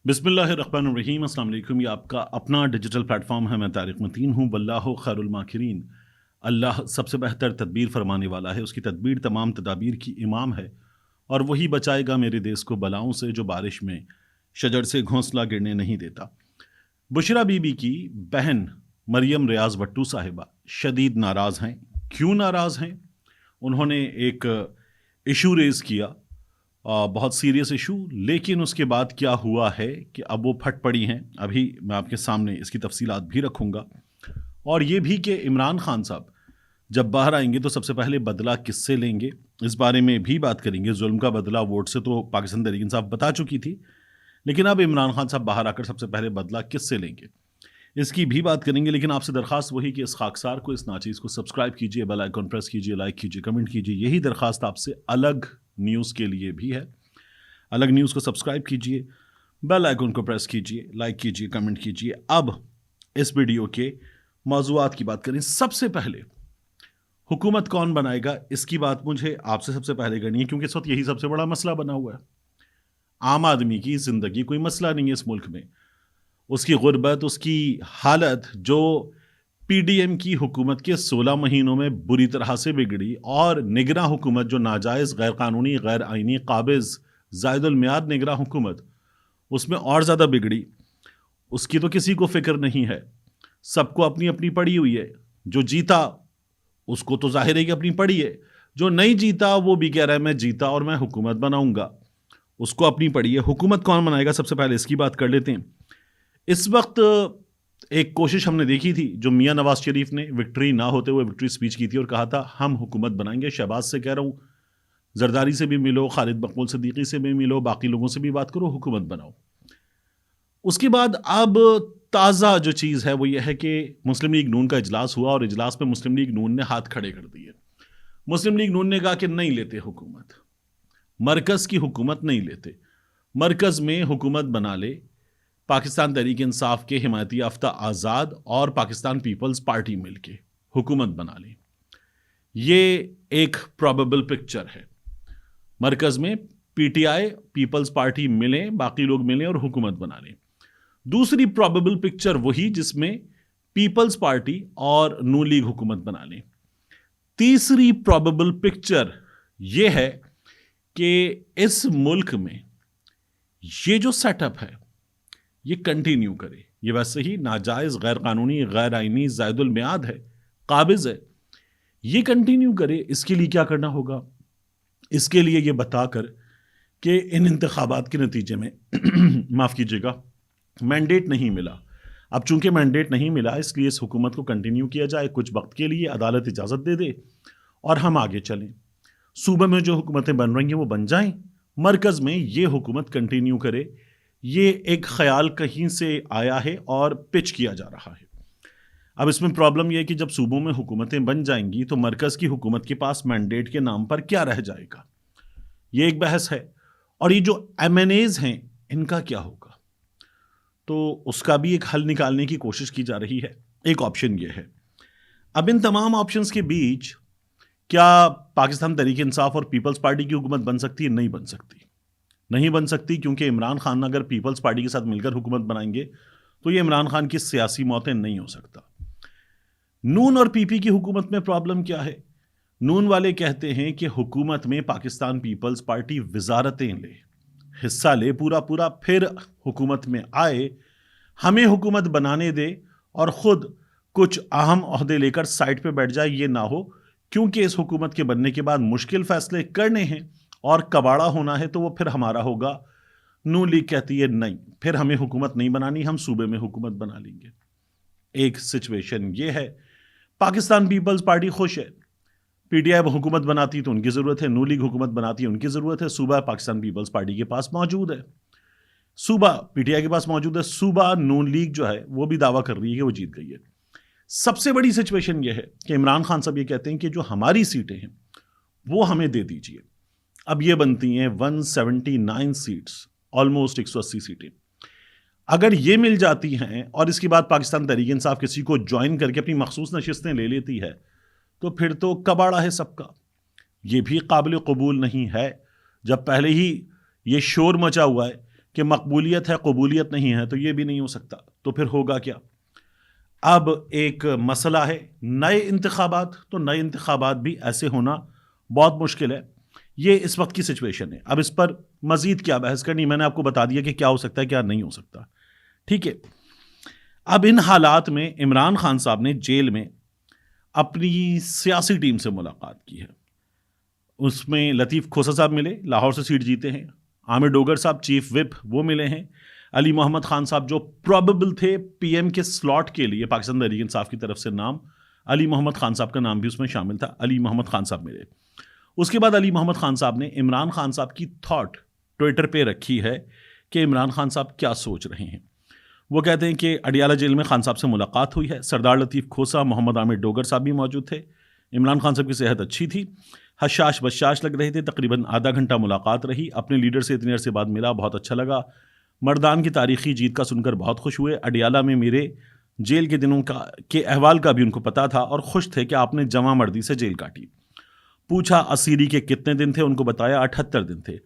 بسم اللہ الرحمن الرحیم۔ السلام علیکم۔ یہ آپ کا اپنا ڈیجیٹل پلیٹ فارم ہے۔ میں طارق متین ہوں۔ واللہ خیر الماکرین۔ اللہ سب سے بہتر تدبیر فرمانے والا ہے۔ اس کی تدبیر تمام تدابیر کی امام ہے، اور وہی بچائے گا میرے دیس کو بلاؤں سے، جو بارش میں شجر سے گھونسلہ گرنے نہیں دیتا۔ بشرا بی بی کی بہن مریم ریاض بٹو صاحبہ شدید ناراض ہیں۔ کیوں ناراض ہیں؟ انہوں نے ایک ایشو ریز کیا، بہت سیریس ایشو، لیکن اس کے بعد کیا ہوا ہے کہ اب وہ پھٹ پڑی ہیں۔ ابھی میں آپ کے سامنے اس کی تفصیلات بھی رکھوں گا، اور یہ بھی کہ عمران خان صاحب جب باہر آئیں گے تو سب سے پہلے بدلہ کس سے لیں گے، اس بارے میں بھی بات کریں گے۔ ظلم کا بدلہ ووٹ سے تو پاکستان تحریک انصاف بتا چکی تھی، لیکن اب عمران خان صاحب باہر آ کر سب سے پہلے بدلہ کس سے لیں گے، اس کی بھی بات کریں گے۔ لیکن آپ سے درخواست وہی کہ اس خاکسار کو، اس ناچیز کو سبسکرائب کیجئے، بیل آئیکن پریس کیجئے، لائک کیجئے، کمنٹ کیجئے۔ یہی درخواست آپ سے الگ نیوز کے لیے بھی ہے۔ الگ نیوز کو سبسکرائب کیجئے، بیل آئیکن کو پریس کیجئے، لائک کیجئے، کمنٹ کیجئے۔ اب اس ویڈیو کے موضوعات کی بات کریں۔ سب سے پہلے حکومت کون بنائے گا، اس کی بات مجھے آپ سے سب سے پہلے کرنی ہے، کیونکہ اس وقت یہی سب سے بڑا مسئلہ بنا ہوا ہے۔ عام آدمی کی زندگی کوئی مسئلہ نہیں ہے اس ملک میں، اس کی غربت، اس کی حالت جو پی ڈی ایم کی حکومت کے 16 مہینوں میں بری طرح سے بگڑی، اور نگراں حکومت جو ناجائز، غیر قانونی، غیر آئینی، قابض، زائد المیعاد نگراں حکومت، اس میں اور زیادہ بگڑی، اس کی تو کسی کو فکر نہیں ہے۔ سب کو اپنی اپنی پڑی ہوئی ہے۔ جو جیتا اس کو تو ظاہر ہے کہ اپنی پڑی ہے، جو نہیں جیتا وہ بھی کہہ رہا ہے میں جیتا اور میں حکومت بناؤں گا، اس کو اپنی پڑی ہے۔ حکومت کون بنائے گا، سب سے پہلے اس کی بات کر لیتے ہیں۔ اس وقت ایک کوشش ہم نے دیکھی تھی، جو میاں نواز شریف نے وکٹری نہ ہوتے ہوئے وکٹری سپیچ کی تھی اور کہا تھا ہم حکومت بنائیں گے۔ شہباز سے کہہ رہا ہوں، زرداری سے بھی ملو، خالد مقبول صدیقی سے بھی ملو، باقی لوگوں سے بھی بات کرو، حکومت بناؤ۔ اس کے بعد اب تازہ جو چیز ہے وہ یہ ہے کہ مسلم لیگ نون کا اجلاس ہوا، اور اجلاس میں مسلم لیگ نون نے ہاتھ کھڑے کر دیے۔ مسلم لیگ نون نے کہا کہ نہیں لیتے حکومت، مرکز کی حکومت نہیں لیتے، مرکز میں حکومت بنا لے پاکستان تحریک انصاف کے حمایتی یافتہ آزاد اور پاکستان پیپلز پارٹی مل کے حکومت بنا لیں۔ یہ ایک پرابیبل پکچر ہے، مرکز میں P T I, Peoples Party ملیں، باقی لوگ ملیں اور حکومت بنا لیں۔ دوسری پرابیبل پکچر وہی جس میں پیپلز پارٹی اور نون لیگ حکومت بنا لیں۔ تیسری پرابیبل پکچر یہ ہے کہ اس ملک میں یہ جو سیٹ اپ ہے یہ کنٹینیو کرے۔ یہ ویسے ہی ناجائز، غیر قانونی، غیر آئینی، زائد المیعاد ہے، قابض ہے، یہ کنٹینیو کرے۔ اس کے لیے کیا کرنا ہوگا؟ اس کے لیے یہ بتا کر کہ ان انتخابات کے نتیجے میں معاف کیجیے گا، مینڈیٹ نہیں ملا۔ اب چونکہ مینڈیٹ نہیں ملا، اس لیے اس حکومت کو کنٹینیو کیا جائے کچھ وقت کے لیے، عدالت اجازت دے دے اور ہم آگے چلیں۔ صوبے میں جو حکومتیں بن رہی ہیں وہ بن جائیں، مرکز میں یہ حکومت کنٹینیو کرے۔ یہ ایک خیال کہیں سے آیا ہے اور پچ کیا جا رہا ہے۔ اب اس میں پرابلم یہ ہے کہ جب صوبوں میں حکومتیں بن جائیں گی تو مرکز کی حکومت کے پاس مینڈیٹ کے نام پر کیا رہ جائے گا، یہ ایک بحث ہے۔ اور یہ جو ایم این ایز ہیں ان کا کیا ہوگا، تو اس کا بھی ایک حل نکالنے کی کوشش کی جا رہی ہے۔ ایک آپشن یہ ہے۔ اب ان تمام آپشنز کے بیچ کیا پاکستان تحریک انصاف اور پیپلز پارٹی کی حکومت بن سکتی ہے؟ نہیں بن سکتی، نہیں بن سکتی، کیونکہ عمران خان اگر پیپلز پارٹی کے ساتھ مل کر حکومت بنائیں گے تو یہ عمران خان کی سیاسی موتیں نہیں ہو سکتا۔ نون اور پی پی کی حکومت میں پرابلم کیا ہے؟ نون والے کہتے ہیں کہ حکومت میں پاکستان پیپلز پارٹی وزارتیں لے، حصہ لے پورا، پھر حکومت میں آئے، ہمیں حکومت بنانے دے اور خود کچھ اہم عہدے لے کر سائٹ پہ بیٹھ جائے۔ یہ نہ ہو، کیونکہ اس حکومت کے بننے کے بعد مشکل فیصلے کرنے ہیں اور کباڑا ہونا ہے تو وہ پھر ہمارا ہوگا۔ نون لیگ کہتی ہے نہیں، پھر ہمیں حکومت نہیں بنانی، ہم صوبے میں حکومت بنا لیں گے۔ ایک سچویشن یہ ہے۔ پاکستان پیپلز پارٹی خوش ہے، پی ٹی آئی حکومت بناتی تو ان کی ضرورت ہے، نون لیگ حکومت بناتی ہے ان کی ضرورت ہے، صوبہ پاکستان پیپلز پارٹی کے پاس موجود ہے، صوبہ پی ٹی آئی کے پاس موجود ہے، صوبہ نون لیگ جو ہے وہ بھی دعویٰ کر رہی ہے کہ وہ جیت گئی ہے۔ سب سے بڑی سچویشن یہ ہے کہ عمران خان صاحب یہ کہتے ہیں کہ جو ہماری سیٹیں ہیں وہ ہمیں دے دیجیے۔ اب یہ بنتی ہیں 179 سیٹس، آلموسٹ 180 سیٹیں۔ اگر یہ مل جاتی ہیں اور اس کے بعد پاکستان تحریک انصاف کسی کو جوائن کر کے اپنی مخصوص نشستیں لے لیتی ہے تو پھر تو کباڑا ہے سب کا۔ یہ بھی قابل قبول نہیں ہے جب پہلے ہی یہ شور مچا ہوا ہے کہ مقبولیت ہے قبولیت نہیں ہے، تو یہ بھی نہیں ہو سکتا، تو پھر ہوگا کیا؟ اب ایک مسئلہ ہے نئے انتخابات، تو نئے انتخابات بھی ایسے ہونا بہت مشکل ہے، یہ اس وقت کی سچویشن ہے۔ اب اس پر مزید کیا بحث کرنی، میں نے آپ کو بتا دیا کہ کیا ہو سکتا ہے کیا نہیں ہو سکتا، ٹھیک ہے۔ اب ان حالات میں عمران خان صاحب نے جیل میں اپنی سیاسی ٹیم سے ملاقات کی ہے، اس میں لطیف کھوسہ صاحب ملے، لاہور سے سیٹ جیتے ہیں، عامر ڈوگر صاحب چیف وپ وہ ملے ہیں، علی محمد خان صاحب جو پروبیبل تھے پی ایم کے سلاٹ کے لیے پاکستان تحریک انصاف کی طرف سے نام، علی محمد خان صاحب کا نام بھی اس میں شامل تھا، علی محمد خان صاحب ملے۔ اس کے بعد علی محمد خان صاحب نے عمران خان صاحب کی تھاٹ ٹویٹر پہ رکھی ہے کہ عمران خان صاحب کیا سوچ رہے ہیں۔ وہ کہتے ہیں کہ اڈیالہ جیل میں خان صاحب سے ملاقات ہوئی ہے، سردار لطیف کھوسہ، محمد عامر ڈوگر صاحب بھی موجود تھے، عمران خان صاحب کی صحت اچھی تھی، حشاش بشاش لگ رہے تھے، تقریباً آدھا گھنٹہ ملاقات رہی، اپنے لیڈر سے اتنی عرصے بعد ملا، بہت اچھا لگا، مردان کی تاریخی جیت کا سن کر بہت خوش ہوئے، اڈیالہ میں میرے جیل کے دنوں کے احوال کا بھی ان کو پتا تھا اور خوش تھے کہ آپ نے جواں مردی سے جیل کاٹی۔ پوچھا اسیری کے کتنے دن تھے، ان کو بتایا 78 دن تھے۔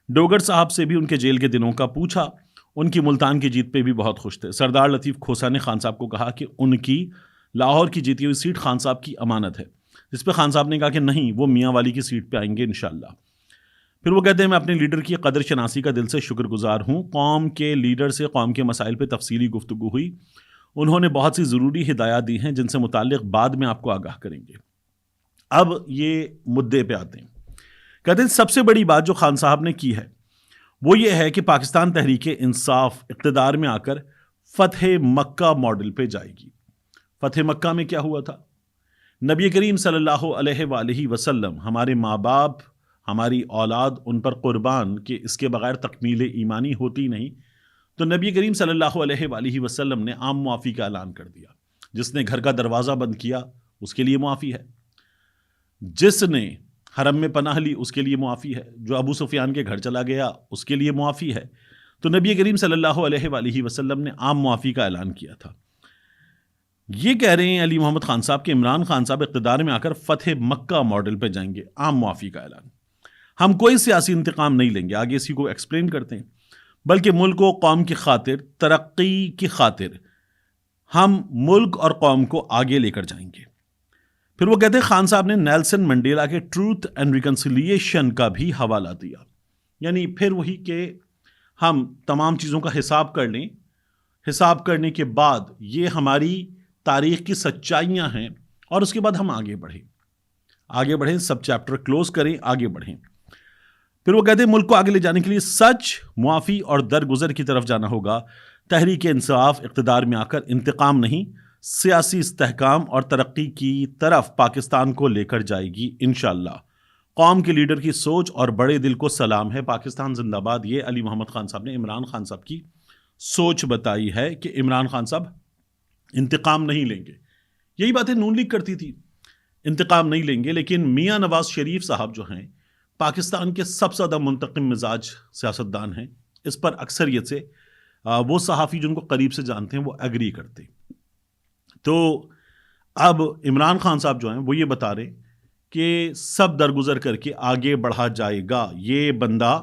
ڈوگر صاحب سے بھی ان کے جیل کے دنوں کا پوچھا، ان کی ملتان کی جیت پہ بھی بہت خوش تھے۔ سردار لطیف کھوسہ نے خان صاحب کو کہا کہ ان کی لاہور کی جیتی ہوئی سیٹ خان صاحب کی امانت ہے، جس پہ خان صاحب نے کہا کہ نہیں، وہ میاں والی کی سیٹ پہ آئیں گے انشاءاللہ۔ پھر وہ کہتے ہیں میں اپنے لیڈر کی قدر شناسی کا دل سے شکر گزار ہوں، قوم کے لیڈر سے قوم کے مسائل پہ تفصیلی گفتگو ہوئی، انہوں نے بہت سی ضروری ہدایات دی ہیں جن سے متعلق بعد میں آپ کو آگاہ کریں گے۔ اب یہ مدعے پہ آتے ہیں، کہتے ہیں سب سے بڑی بات جو خان صاحب نے کی ہے وہ یہ ہے کہ پاکستان تحریک انصاف اقتدار میں آ کر فتح مکہ ماڈل پہ جائے گی۔ فتح مکہ میں کیا ہوا تھا؟ نبی کریم صلی اللہ علیہ وآلہ وسلم، ہمارے ماں باپ، ہماری اولاد ان پر قربان کہ اس کے بغیر تکمیل ایمانی ہوتی نہیں، تو نبی کریم صلی اللہ علیہ وآلہ وسلم نے عام معافی کا اعلان کر دیا۔ جس نے گھر کا دروازہ بند کیا اس کے لیے معافی ہے، جس نے حرم میں پناہ لی اس کے لیے معافی ہے، جو ابو سفیان کے گھر چلا گیا اس کے لیے معافی ہے۔ تو نبی کریم صلی اللہ علیہ وآلہ وسلم نے عام معافی کا اعلان کیا تھا۔ یہ کہہ رہے ہیں علی محمد خان صاحب کہ عمران خان صاحب اقتدار میں آ کر فتح مکہ ماڈل پہ جائیں گے، عام معافی کا اعلان۔ ہم کوئی سیاسی انتقام نہیں لیں گے، آگے اسی کو ایکسپلین کرتے ہیں، بلکہ ملک و قوم کی خاطر، ترقی کی خاطر ہم ملک اور قوم کو آگے لے کر جائیں گے۔ پھر وہ کہتے ہیں خان صاحب نے نیلسن منڈیلا کے ٹروتھ اینڈ ریکنسیلیشن کا بھی حوالہ دیا، یعنی پھر وہی کہ ہم تمام چیزوں کا حساب کر لیں، حساب کرنے کے بعد یہ ہماری تاریخ کی سچائیاں ہیں اور اس کے بعد ہم آگے بڑھیں، سب چیپٹر کلوز کریں، آگے بڑھیں۔ پھر وہ کہتے ہیں ملک کو آگے لے جانے کے لیے سچ، معافی اور درگزر کی طرف جانا ہوگا۔ تحریک انصاف اقتدار میں آ کر انتقام نہیں، سیاسی استحکام اور ترقی کی طرف پاکستان کو لے کر جائے گی انشاءاللہ۔ قوم کے لیڈر کی سوچ اور بڑے دل کو سلام ہے، پاکستان زندہ باد۔ یہ علی محمد خان صاحب نے عمران خان صاحب کی سوچ بتائی ہے کہ عمران خان صاحب انتقام نہیں لیں گے۔ یہی باتیں نون لیگ کرتی تھی، انتقام نہیں لیں گے، لیکن میاں نواز شریف صاحب جو ہیں پاکستان کے سب سے زیادہ منتقم مزاج سیاستدان ہیں، اس پر اکثریت سے وہ صحافی جن کو قریب سے جانتے ہیں وہ ایگری کرتے۔ تو اب عمران خان صاحب جو ہیں وہ یہ بتا رہے کہ سب درگزر کر کے آگے بڑھا جائے گا۔ یہ بندہ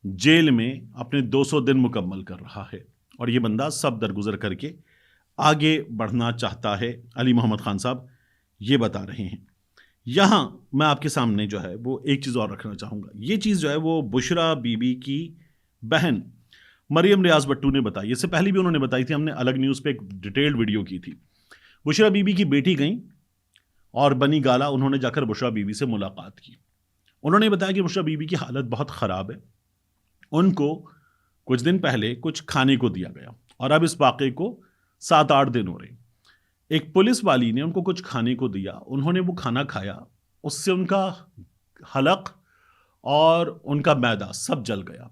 جیل میں اپنے 200 دن مکمل کر رہا ہے اور یہ بندہ سب درگزر کر کے آگے بڑھنا چاہتا ہے، علی محمد خان صاحب یہ بتا رہے ہیں۔ یہاں میں آپ کے سامنے جو ہے وہ ایک چیز اور رکھنا چاہوں گا، یہ چیز جو ہے وہ بشرا بی بی کی بہن مریم ریاض بٹو نے بتائی، اس سے پہلے بھی انہوں نے بتائی تھی، ہم نے الگ نیوز پہ ایک ڈیٹیلڈ ویڈیو کی تھی۔ بشرا بی بی کی بیٹی گئیں اور بنی گالا انہوں نے جا کر بشرا بی بی سے ملاقات کی۔ انہوں نے بتایا کہ بشرا بی بی کی حالت بہت خراب ہے، ان کو کچھ دن پہلے کچھ کھانے کو دیا گیا اور اب اس واقعے کو 7-8 دن ہو رہے ہیں۔ ایک پولیس والی نے ان کو کچھ کھانے کو دیا، انہوں نے وہ کھانا کھایا، اس سے ان کا حلق اور ان کا معدہ سب جل گیا۔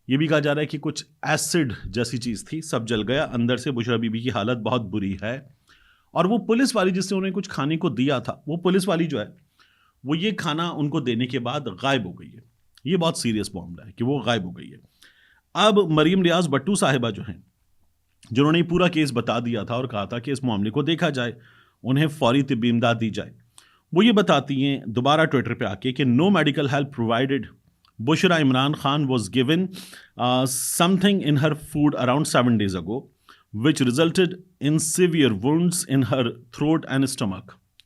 یہ بھی کہا جا رہا ہے کہ کچھ ایسڈ جیسی چیز تھی، سب جل گیا اندر سے۔ بشرا بی بی کی حالت بہت بری ہے، اور وہ پولیس والی جس نے انہیں کچھ کھانے کو دیا تھا، وہ پولیس والی جو ہے وہ یہ کھانا ان کو دینے کے بعد غائب ہو گئی ہے۔ یہ بہت سیریس معاملہ ہے کہ وہ غائب ہو گئی ہے۔ اب مریم ریاض بٹو صاحبہ جو ہیں، جنہوں نے پورا کیس بتا دیا تھا اور کہا تھا کہ اس معاملے کو دیکھا جائے، انہیں فوری طبی امداد دی جائے، وہ یہ بتاتی ہیں دوبارہ ٹویٹر پہ آ کے کہ no medical help provided Bushra Imran Khan was given something in her food around 7 days ago, which resulted in severe wounds in her throat and stomach.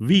We,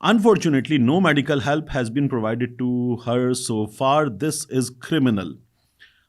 Unfortunately, no medical help has been provided to her so far. This is criminal.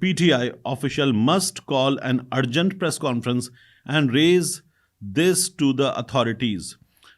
PTI official must call an urgent press conference and raise this to the authorities.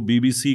BBC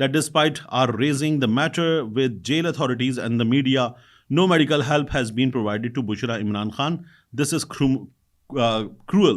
that despite our raising the matter with jail authorities and the media, no medical help has been provided to Bushra Imran Khan. This is cruel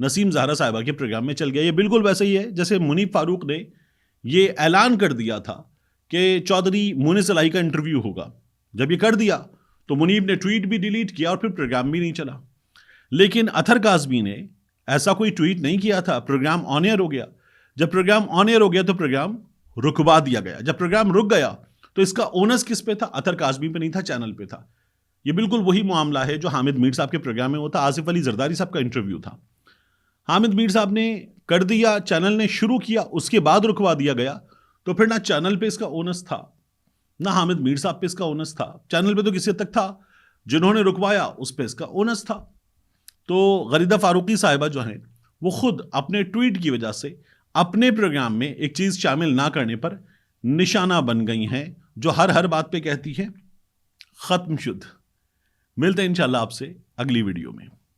نسیم زہرا صاحبہ کے programme میں چل گیا. یہ بالکل ویسے ہی ہے جیسے منیب فاروق نے یہ اعلان کر دیا تھا کہ چودھری مونس الہی کا انٹرویو ہوگا. جب یہ کر دیا تو منیب نے ٹویٹ بھی ڈیلیٹ کیا اور پھر پروگرام بھی نہیں چلا. لیکن اطہر کاظمی نے ایسا کوئی ٹویٹ نہیں کیا تھا, پروگرام آن ایئر ہو گیا. جب پروگرام آن ایئر ہو گیا تو پروگرام رکوا دیا گیا. جب پروگرام رک گیا تو اس کا اونس کس پہ تھا؟ اطہر کاظمی پہ نہیں تھا, چینل پہ تھا. یہ بالکل وہی معاملہ ہے جو حامد میر صاحب کے پروگرام میں ہوتا. آصف علی زرداری صاحب کا انٹرویو تھا, حامد میر صاحب نے کر دیا, چینل نے شروع کیا, اس کے بعد رکوا دیا گیا. تو پھر نہ چینل پہ اس کا اونس تھا نہ حامد میر صاحب پہ اس کا اونس تھا. چینل پہ تو کسی حد تک تھا, جنہوں نے رکوایا اس پہ اس کا اونس تھا. تو غریدہ فاروقی صاحبہ جو ہیں وہ خود اپنے ٹویٹ کی وجہ سے اپنے پروگرام میں ایک چیز شامل نہ کرنے پر نشانہ بن گئی ہیں, جو ہر بات پہ کہتی ہیں ختم شد. ملتے ہیں انشاءاللہ آپ سے اگلی ویڈیو میں.